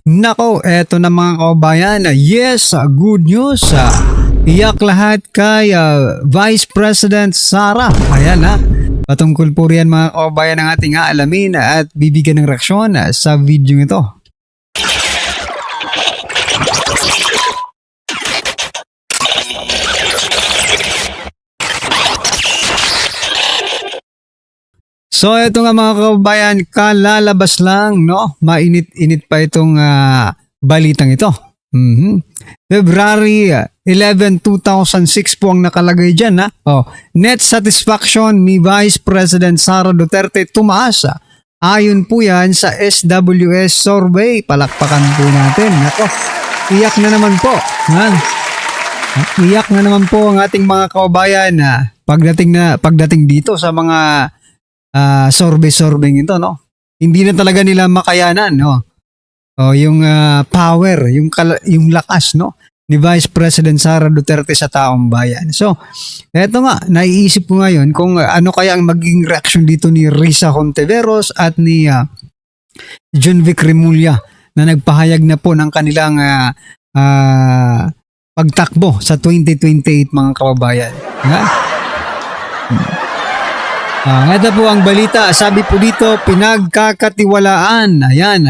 Nako, eto na mga kababayan. Yes, good news. Iyak lahat kay Vice President Sara. Ayan ha. Patungkol po riyan mga kababayan ang ating aalamin at bibigyan ng reaksyon sa video ito. So ito nga mga kababayan, kalalabas lang, no? Mainit-init pa itong balitang ito. February 11, 2006 po ang nakalagay dyan. Net satisfaction ni Vice President Sara Duterte tumaas. Ayon po yan sa SWS survey. Palakpakan po natin. Nako, iyak na naman po. Iyak na naman po ang ating mga kababayan pagdating dito sa mga survey ito, no? Hindi na talaga nila makayanan, no? Yung power, yung lakas, no, ni Vice President Sara Duterte sa taong bayan. So, eto nga, naiisip ko ngayon kung ano kaya ang magiging reaction dito ni Risa Hontiveros at ni Junvic Remulla na nagpahayag na po ng kanilang pagtakbo sa 2028 mga kababayan. Ito po ang balita. Sabi po dito, pinagkakatiwalaan. Ayan.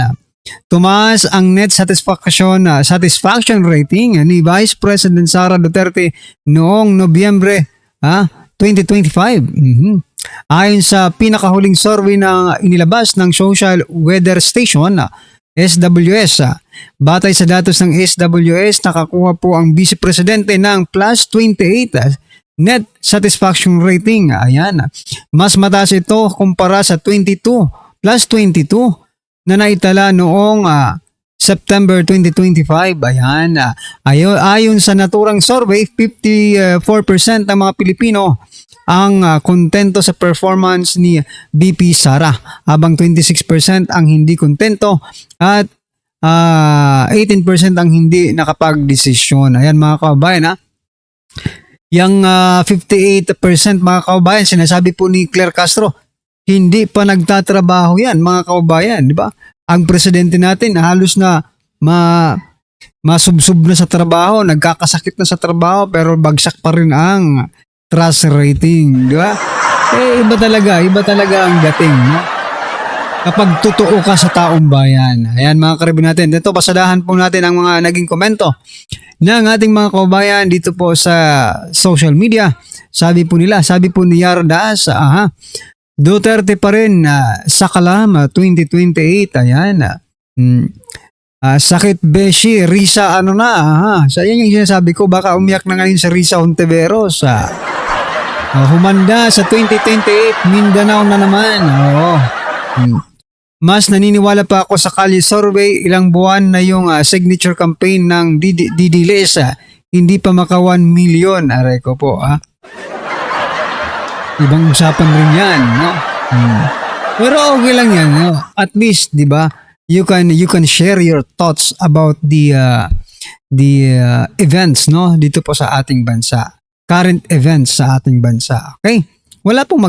Tumaas ang net satisfaction rating ni Vice President Sara Duterte noong Nobyembre 2025. Ayon sa pinakahuling survey na inilabas ng Social Weather Station, SWS. Batay sa datos ng SWS, nakakuha po ang Vice Presidente ng plus 28 net satisfaction rating. Ayan. Mas mataas ito kumpara sa 22 plus 22 na naitala noong September 2025. Ayan. Ayon sa naturang survey, 54% ng mga Pilipino ang kontento sa performance ni VP Sara, habang 26% ang hindi kontento at 18% ang hindi nakapag-desisyon. Ayan mga kababayan. Yung 58% mga kababayan, sinasabi po ni Claire Castro, hindi pa nagtatrabaho yan mga kababayan, di ba? Ang presidente natin halos na masubsob na sa trabaho, nagkakasakit na sa trabaho, pero bagsak pa rin ang trust rating, di ba? Iba talaga ang dating, no? Kapag totoo ka sa taong bayan. Ayan mga karibin natin. Dito pasadahan po natin ang mga naging komento ng ating mga kababayan dito po sa social media. Sabi po ni Yardas, Duterte pa rin sa kalam 2028. Ayan. Sakit beshi, Risa So yan yung sinasabi ko, baka umiyak na ngayon sa Risa Hontiveros. Humanda sa 2028, Mindanao na naman. Mas naniniwala pa ako sa Kalye survey, ilang buwan na yung signature campaign ng Didiles, hindi pa maka 1 million. Aray ko po, Ibang usapan rin yan, no? Pero okay lang yan, no? At least, di ba, you can share your thoughts about the events, no? Dito po sa ating bansa. Current events sa ating bansa. Okay? Wala pong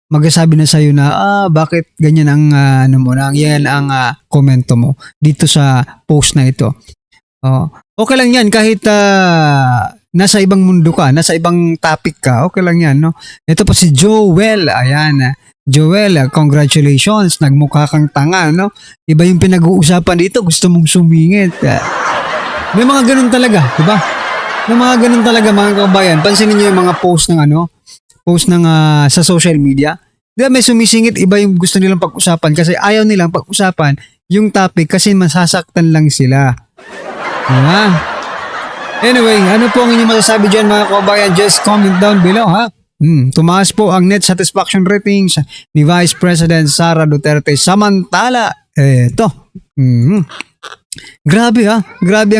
magsasabi na sa'yo na bakit ganyan ang yan ang komento mo dito sa post na ito. Okay lang yan kahit nasa ibang mundo ka, nasa ibang topic ka, okay lang yan, no? Ito po si Joel. Ayan. Joel, congratulations, nagmukha kang tanga, no? Iba yung pinag-uusapan dito, gusto mong sumingit. May mga ganun talaga, di ba? May mga ganun talaga mga kabayan. Pansinin niyo yung mga post ng sa social media. Diba may sumisingit, iba yung gusto nilang pag-usapan kasi ayaw nilang pag-usapan yung topic kasi masasaktan lang sila. Diba? Anyway, ano po ang inyong masasabi dyan mga kababayan? Just comment down below, Tumaas po ang net satisfaction ratings ni Vice President Sara Duterte. Samantala, Grabe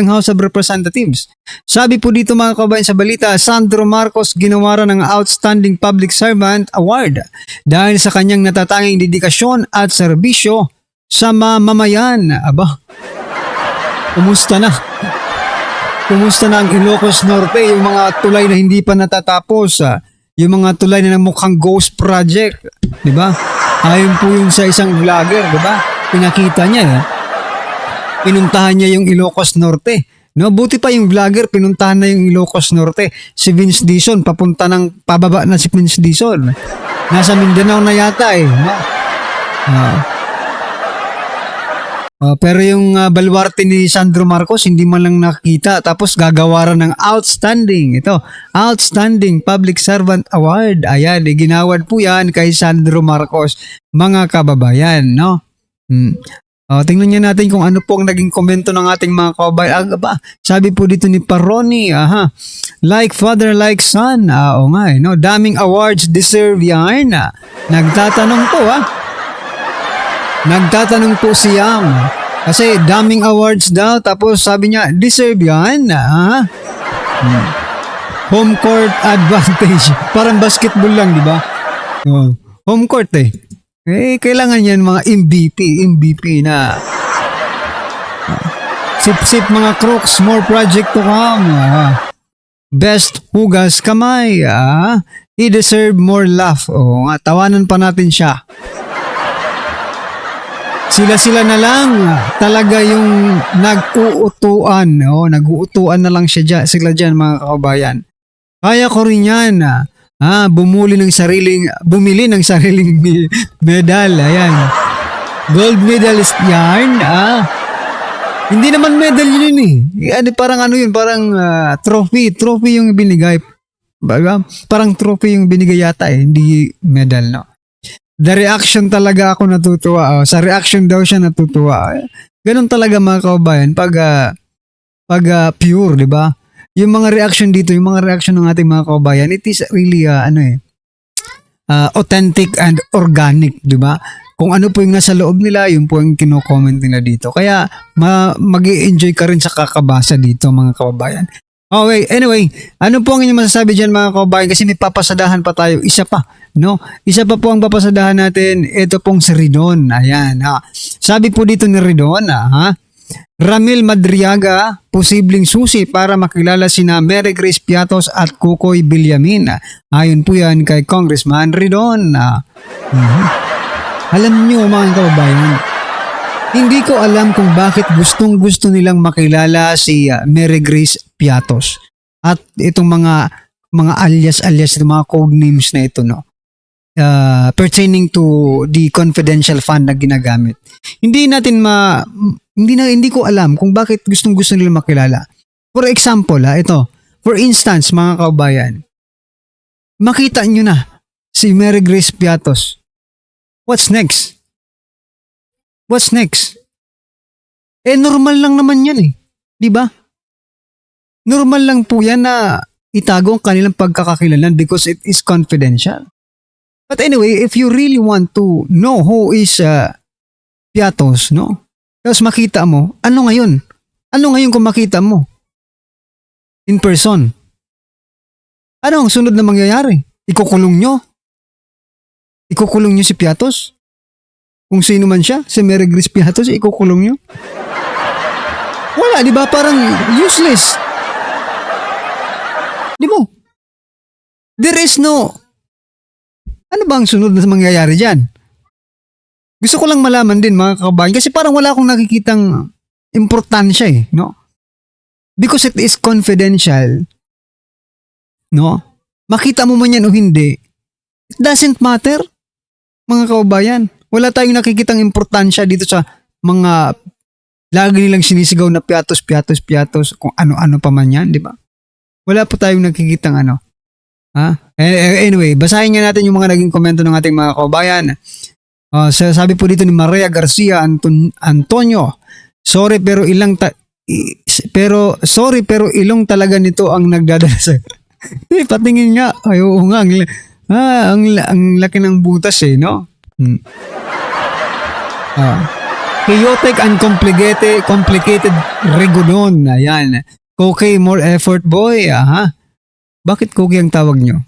ang House of Representatives. Sabi po dito mga kababayan sa balita, Sandro Marcos ginawaran ng Outstanding Public Servant Award dahil sa kanyang natatanging dedikasyon at serbisyo sa mamamayan. Kumusta na? Kumusta na ang Ilocos Norte, yung mga tulay na hindi pa natatapos, yung mga tulay na mukhang ghost project, di ba? Ayon po yun sa isang vlogger, di ba? Pinakita niya pinuntahan niya yung Ilocos Norte. No, buti pa yung vlogger, pinuntahan na yung Ilocos Norte. Si Vince Dizon, pababa na si Vince Dizon. Nasa Mindanao na yata eh. No? Pero yung baluarte ni Sandro Marcos, hindi man lang nakita. Tapos gagawaran ng outstanding Public Servant Award. Ayan, ginawad po yan kay Sandro Marcos, mga kababayan, no? Tingnan niya natin kung ano po ang naging komento ng ating mga kababayan. Sabi po dito ni Paroni, like father, like son. Oo nga eh, no? Daming awards deserve yan. Nagtatanong po si Yam. Kasi daming awards daw. Tapos sabi niya, deserve yan. Home court advantage. Parang basketball lang, di ba? Home court eh. Kailangan yan mga MVP na. Sip-sip mga crooks. More project to come. Best hugas kamay. He deserve more laugh. Tawanan pa natin siya. Sila na lang talaga yung nag-uutuan. Nag-uutuan na lang sila dyan mga kababayan. Kaya ko rin yan. Bumili ng sariling medal. Ayan. Gold medalist yan. Hindi naman medal yun eh. Parang trophy. Trophy yung binigay. Parang trophy yung binigay yata eh. Hindi medal, no? The reaction talaga ako natutuwa. Sa reaction daw siya natutuwa. Ganun talaga mga kababayan pag pure, di ba? Yung mga reaction dito, yung mga reaction ng ating mga kababayan, it is really authentic and organic, di ba? Kung ano po yung nasa loob nila, yun po yung kino-comment nila dito. Kaya mag-i-enjoy ka rin sa kakabasa dito mga kababayan. Okay, anyway, ano po ang inyong masasabi dyan mga kababayan? Kasi may papasadahan pa tayo. Isa pa, no? Isa pa po ang papasadahan natin. Ito pong si Ridon. Ayan, Sabi po dito ni Ridon, Ramil Madriaga, posibleng susi para makilala sina Mary Grace Piatos at Kukoy Villamin. Ayon po yan kay Congressman Ridon. Alam niyo mga kababayan, hindi ko alam kung bakit gustong-gusto nilang makilala si Mary Grace Piatos at itong mga alias, itong mga code names na ito, no? Pertaining to the confidential fund na ginagamit. Hindi ko alam kung bakit gustong-gusto nilang makilala. For example, ito. For instance, mga kababayan, makita nyo na si Mary Grace Piatos. What's next? Normal lang naman yan eh. Di ba? Normal lang po yan na itago ang kanilang pagkakakilanlan because it is confidential. But anyway, if you really want to know who is Piatos, no? Tapos makita mo, ano ngayon? Ano ngayon kung makita mo? In person. Ano ang sunod na mangyayari? Ikukulong nyo si Piatos? Kung sino man siya, si Mary Grace Piatos, ikukulong nyo? Wala, di ba? Parang useless. Di mo? There is no... Ano ba ang sunod na mangyayari dyan? Gusto ko lang malaman din mga kababayan kasi parang wala akong nakikitang importansya eh, no? Because it is confidential, no? Makita mo man yan o hindi, it doesn't matter, mga kababayan. Wala tayong nakikitang importansya dito sa mga lagi nilang sinisigaw na Piatos, kung ano-ano pa man yan, di ba? Wala po tayong nakikitang ano. Anyway, basahin nga natin yung mga naging komento ng ating mga kababayan. Sabi po dito ni Maria Garcia Antonio, sorry pero ilong talaga nito ang nagdadala sa patingin nga. Ay, oo nga. Ang laki ng butas eh, no? Chaotic and complicated regulon. Ayan. Okay, more effort boy. Bakit Cookie ang tawag nyo?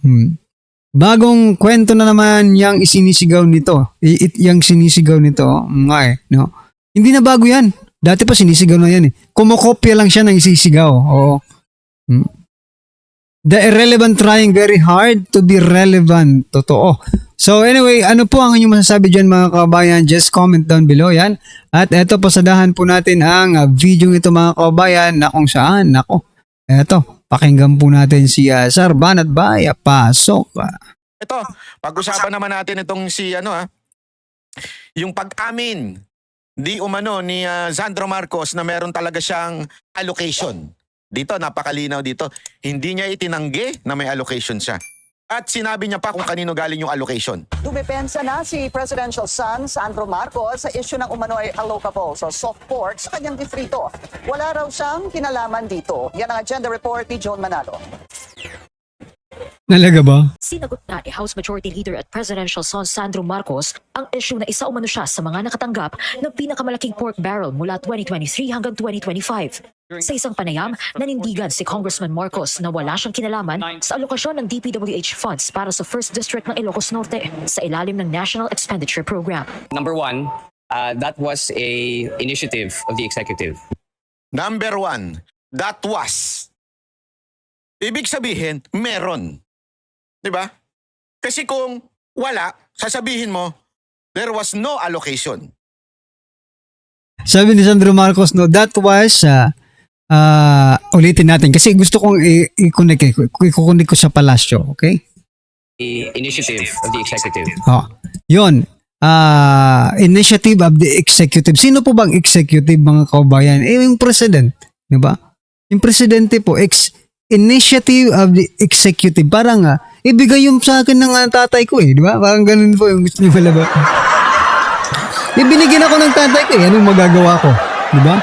Bagong kwento na naman yung sinisigaw nito. Yung sinisigaw nito. No? Hindi na bago yan. Dati pa sinisigaw na yan eh. Kumokopya lang siya ng isisigaw. Oo. The irrelevant trying very hard to be relevant. Totoo. So anyway, ano po ang inyong masasabi dyan mga kababayan? Just comment down below yan. At eto, pasadahan po natin ang video ito mga kababayan na kung saan, nako, eto, pakinggan po natin si Sir Banat Bay. Pasok. Ito, pag-usapan naman natin itong si yung pag-amin di umano ni Sandro Marcos na meron talaga siyang allocation. Dito, napakalinaw dito. Hindi niya itinanggi na may allocation siya. At sinabi niya pa kung kanino galing yung allocation. Dumepensa na si Presidential son Sandro Marcos sa issue ng umano'y allocable sa soft pork sa kanyang distrito. Wala raw siyang kinalaman dito. Yan ang agenda report ni John Manalo. Nalaga ba? Sinagot na ni House Majority Leader at Presidential son Sandro Marcos ang issue na isa umano siya sa mga nakatanggap ng pinakamalaking pork barrel mula 2023 hanggang 2025. Sa isang panayam, nanindigan si Congressman Marcos na wala siyang kinalaman sa alokasyon ng DPWH funds para sa 1st District ng Ilocos Norte sa ilalim ng National Expenditure Program. Number one, that was a initiative of the executive. Number one, that was. Ibig sabihin, meron. Diba? Kasi kung wala, sasabihin mo, there was no allocation. Sabi ni Sandro Marcos, no, that was, ulitin natin kasi gusto kong i-connect ko sa palasyo, okay? The initiative of the executive. Yun. Initiative of the executive. Sino po bang executive mga kaubayan? Yung president, di ba? Yung presidente po, initiative of the executive. Parang ibigay yung sa akin ng tatay ko di ba? Parang ganun po yung gusto niyo pala ba? Ibinigyan ako ng tatay ko anong magagawa ko? Di ba?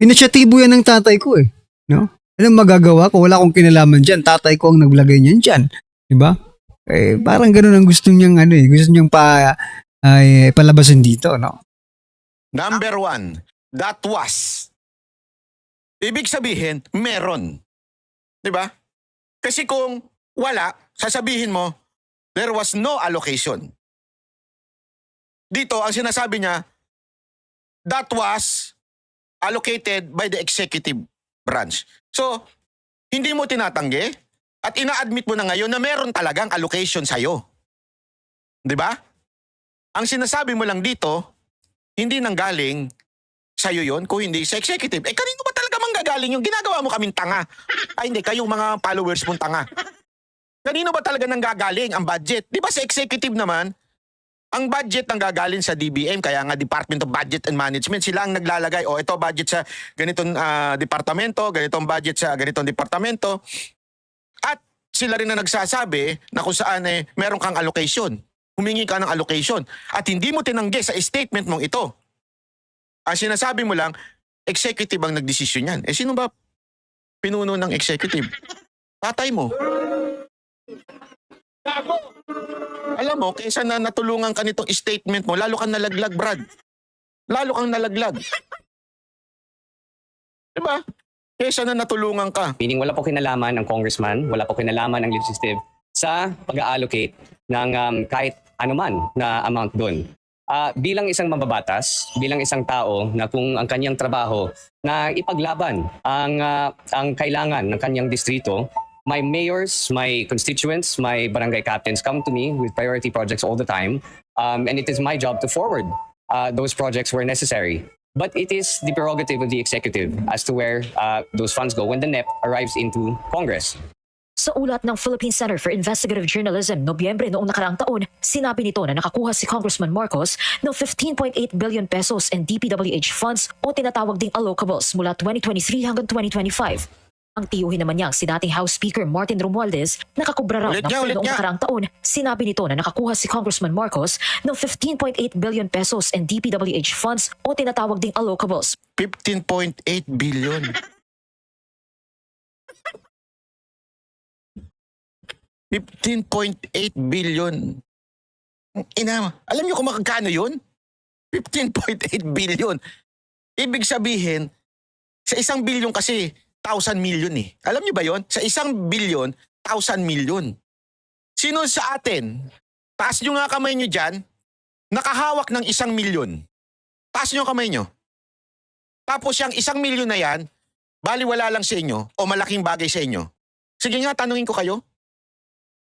Inisyatibo yan ng tatay ko no? Anong magagawa ko? Wala akong kinalaman dyan. Tatay ko ang naglagay niyan dyan. Di ba? Parang ganun ang gusto niyang gusto niyang palabasin dito, no? Number one, that was. Ibig sabihin, meron. Diba? Kasi kung wala, sasabihin mo, there was no allocation. Dito, ang sinasabi niya, that was allocated by the executive branch. So, hindi mo tinatanggi at ina-admit mo na ngayon na meron talagang allocation sa'yo. Diba? Ang sinasabi mo lang dito, hindi nanggaling sa'yo yun kung hindi sa executive. Kanino ba talaga manggagaling yung ginagawa mo kaming tanga? Ay hindi, kayong mga followers mong tanga. Kanino ba talaga nanggagaling ang budget? Di ba sa executive naman, ang budget nanggagaling sa DBM, kaya nga Department of Budget and Management, sila ang naglalagay, ito budget sa ganitong departamento, ganitong budget sa ganitong departamento. At sila rin na nagsasabi na kung saan meron kang allocation. Humingi ka ng allocation. At hindi mo tinanggi sa statement mong ito. Ang sinasabi mo lang, executive ang nagdesisyon yan. Sino ba pinuno ng executive? Tatay mo. Alam mo, kaysa na natulungan ka nitong statement mo, lalo kang nalaglag, Brad. Lalo kang nalaglag. Diba? Kaysa na natulungan ka. Meaning wala po kinalaman ng congressman, wala po kinalaman ng legislative sa pag-allocate ng kahit anuman na amount doon. Bilang isang mababatas, bilang isang tao na kung ang kanyang trabaho na ipaglaban ang kailangan ng kanyang distrito, my mayors, my constituents, my barangay captains come to me with priority projects all the time, and it is my job to forward those projects where necessary. But it is the prerogative of the executive as to where those funds go when the NEP arrives into Congress. Sa ulat ng Philippine Center for Investigative Journalism, Nobyembre noong nakaraang taon, sinabi nito na nakakuha si Congressman Marcos ng 15.8 billion pesos in DPWH funds o tinatawag ding allocables mula 2023 hanggang 2025. Ang tiyuhin naman niya si dating House Speaker Martin Romualdez, nakakubra raw ng noong nakaraang taon, sinabi nito na nakakuha si Congressman Marcos ng 15.8 billion pesos in DPWH funds o tinatawag ding allocables. 15.8 billion. 15.8 billion. Alam niyo kung magkano yun? 15.8 billion. Ibig sabihin, sa 1 billion kasi, 1,000 million Alam niyo ba yon? Sa 1 billion, 1,000 million. Sino sa atin, taas niyo nga kamay niyo dyan, nakahawak ng 1 milyon. Taas niyo kamay niyo. Tapos yung 1 milyon na yan, baliwala lang sa inyo o malaking bagay sa inyo. Sige nga, tanungin ko kayo.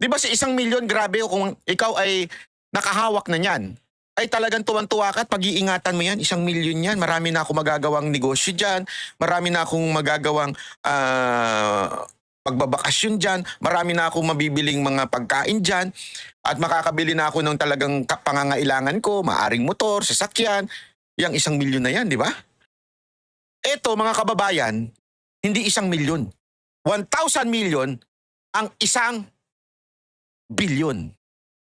Di ba sa 1 milyon, grabe kung ikaw ay nakahawak na niyan, ay talagang tuwan-tuwa ka at pag-iingatan mo yan. 1 milyon yan. Marami na akong magagawang negosyo dyan. Marami na akong magagawang pagbabakasyon dyan. Marami na akong mabibiling mga pagkain dyan. At makakabili na ako ng talagang pangangailangan ko. Maaring motor, sasakyan. Yang 1 milyon na yan, di ba? Ito, mga kababayan, hindi 1 milyon. 1,000 million ang 1 billion.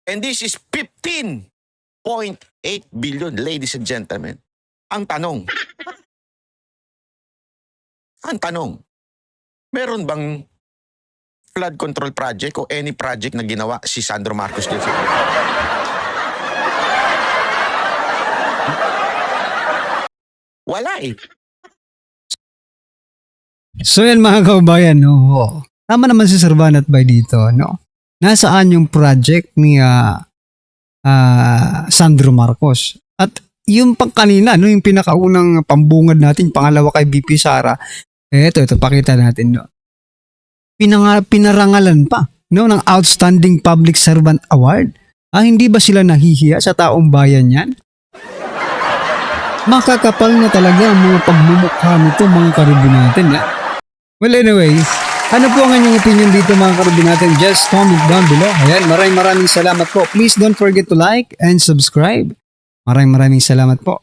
And this is 15.8 billion, ladies and gentlemen. Ang tanong, meron bang flood control project o any project na ginawa si Sandro Marcos dito? Wala eh. So yan mga kababayan, no? Tama naman si Sir Banat Bay dito, no? Nasaan yung project ni Sandro Marcos? At yung pang kanina, no, yung pinakaunang pambungad natin, pangalawa kay BP Sara, ito, pakita natin, no? Pinarangalan pa, no, ng Outstanding Public Servant Award. Hindi ba sila nahihiya sa taong bayan yan? Makakapal na talaga ang mga pagmumukha nito, mga karubi natin, ha? Well, anyway, ano po ang inyong opinion dito, mga karubi natin? Just comment down below. Ayan, maraming salamat po. Please don't forget to like and subscribe. Maraming salamat po.